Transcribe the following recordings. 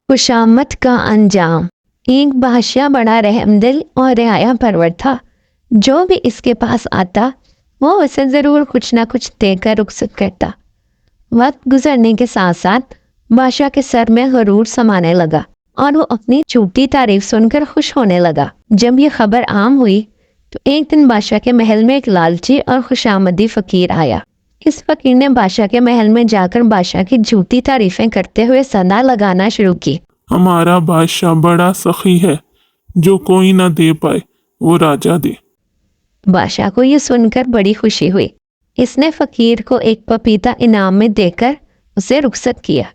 खुशामद का अंजाम। एक बादशाह बड़ा रहमदिल और रियाया परवर था। जो भी इसके पास आता वो उसे ज़रूर कुछ ना कुछ देकर रुखसत करता। वक्त गुजरने के साथ साथ बादशाह के सर में गरूर समाने लगा और वो अपनी झूठी तारीफ सुनकर खुश होने लगा। जब ये खबर आम हुई तो एक दिन बादशाह के महल में एक लालची और खुशामदी फकीर आया। इस फकीर ने बादशाह के महल में जाकर बादशाह की झूठी तारीफें करते हुए सदा लगाना शुरू की। हमारा बादशाह बड़ा सखी है, जो कोई ना दे पाए वो राजा दे। बादशाह को ये सुनकर बड़ी खुशी हुई। इसने फकीर को एक पपीता इनाम में देकर उसे रुखसत किया।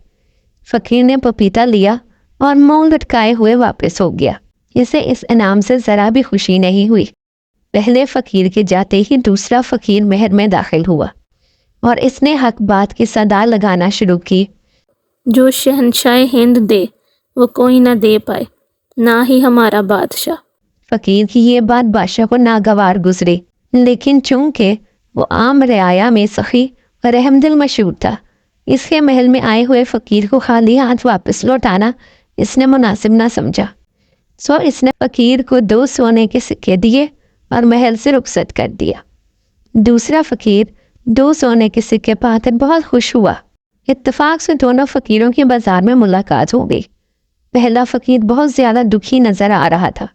फकीर ने पपीता लिया और मुंह लटकाए हुए वापस हो गया। इसे इस इनाम से ज़रा भी खुशी नहीं हुई। पहले फकीर के जाते ही दूसरा फकीर महल में दाखिल हुआ और इसने हक बात की सदा लगाना शुरू की। जो शहनशाह हिंद दे वो कोई ना दे पाए, ना ही हमारा बादशाह। फकीर की ये बात बादशाह को नागवार गुजरी, लेकिन चूंकि वो आम रियाया में सखी और रहमदिल मशहूर था, इसके महल में आए हुए फकीर को खाली हाथ वापस लौटाना इसने मुनासिब ना समझा। सो इसने फकीर को 2 सोने के सिक्के दिए और महल से रुखसत कर दिया। दूसरा फकीर 2 सोने के सिक्के पाकर बहुत खुश हुआ। इत्तेफाक से दोनों फकीरों की बाजार में मुलाकात हो गई। पहला फकीर बहुत ज़्यादा दुखी नजर आ रहा था।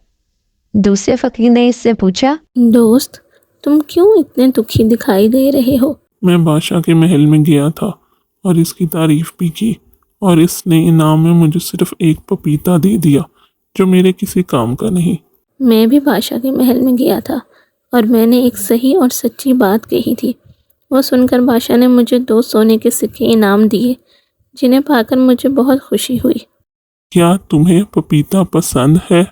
दूसरे फकीर ने इससे पूछा, दोस्त तुम क्यों इतने दुखी दिखाई दे रहे हो? मैं बादशाह के महल में गया था और इसकी तारीफ भी की, और इसने इनाम में मुझे सिर्फ एक पपीता दे दिया जो मेरे किसी काम का नहीं। मैं भी बादशाह के महल में गया था और मैंने एक सही और सच्ची बात कही थी। वो सुनकर बादशाह ने मुझे 2 सोने के सिक्के इनाम दिए, जिन्हें पाकर मुझे बहुत खुशी हुई। क्या तुम्हें पपीता पसंद है?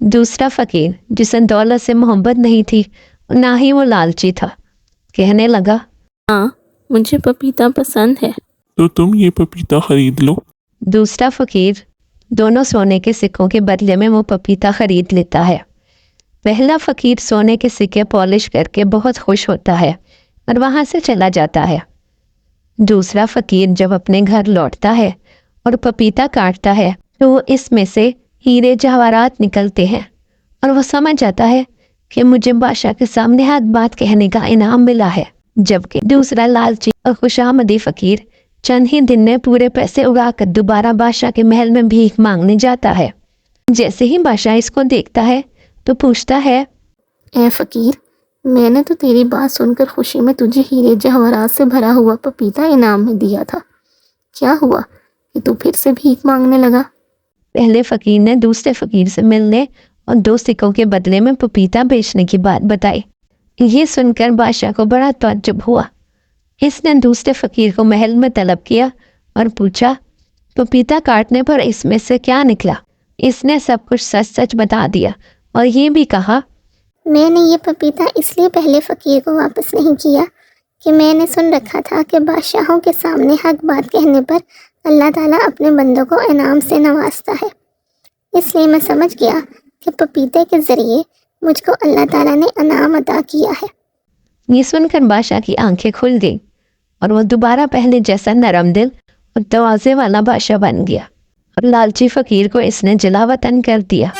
दूसरा फकीर, जिसे दौलत से मोहब्बत नहीं थी ना ही वो लालची था, कहने लगा, हाँ मुझे पपीता पसंद है। तो तुम ये पपीता खरीद लो। दूसरा फकीर दोनों सोने के सिक्कों के बदले में वो पपीता खरीद लेता है। पहला फकीर सोने के सिक्के पॉलिश करके बहुत खुश होता है और वहाँ से चला जाता है। दूसरा फकीर जब अपने घर लौटता है और पपीता काटता है तो वो इसमें से हीरे जवाहरात निकलते हैं और वो समझ जाता है कि मुझे बादशाह के सामने हक बात कहने का इनाम मिला है। जबकि दूसरा लालची और खुशामदी फकीर चंद ही दिन में पूरे पैसे उड़ाकर दोबारा बादशाह के महल में भीख मांगने जाता है। जैसे ही बादशाह इसको देखता है तो पूछता है, ए फकीर, मैंने तो तेरी बात सुनकर खुशी में तुझे हीरे जवाहरात से भरा हुआ पपीता इनाम में दिया था। क्या हुआ कि तू फिर से भीख मांगने लगा? पहले फकीर ने दूसरे फकीर से मिलने और 2 सिक्कों के बदले में पपीता बेचने की बात बताई। ये सुनकर बादशाह को बड़ा ताज्जुब हुआ। इसने दूसरे फकीर को महल में तलब किया और पूछा, पपीता काटने पर इसमें से क्या निकला? इसने सब कुछ सच सच बता दिया और ये भी कहा, मैंने ये पपीता इसलिए पहले फ़कीर को वापस नहीं किया कि मैंने सुन रखा था कि बादशाहों के सामने हक बात कहने पर अल्लाह ताला अपने बंदों को इनाम से नवाजता है। इसलिए मैं समझ गया कि पपीते के ज़रिए मुझको अल्लाह ताला ने इनाम अता किया है। ये सुनकर बादशाह की आंखें खुल गई और वो दोबारा पहले जैसा नरम दिल और दरवाजे वाला बादशाह बन गया और लालची फ़कीर को इसने जलावतन कर दिया।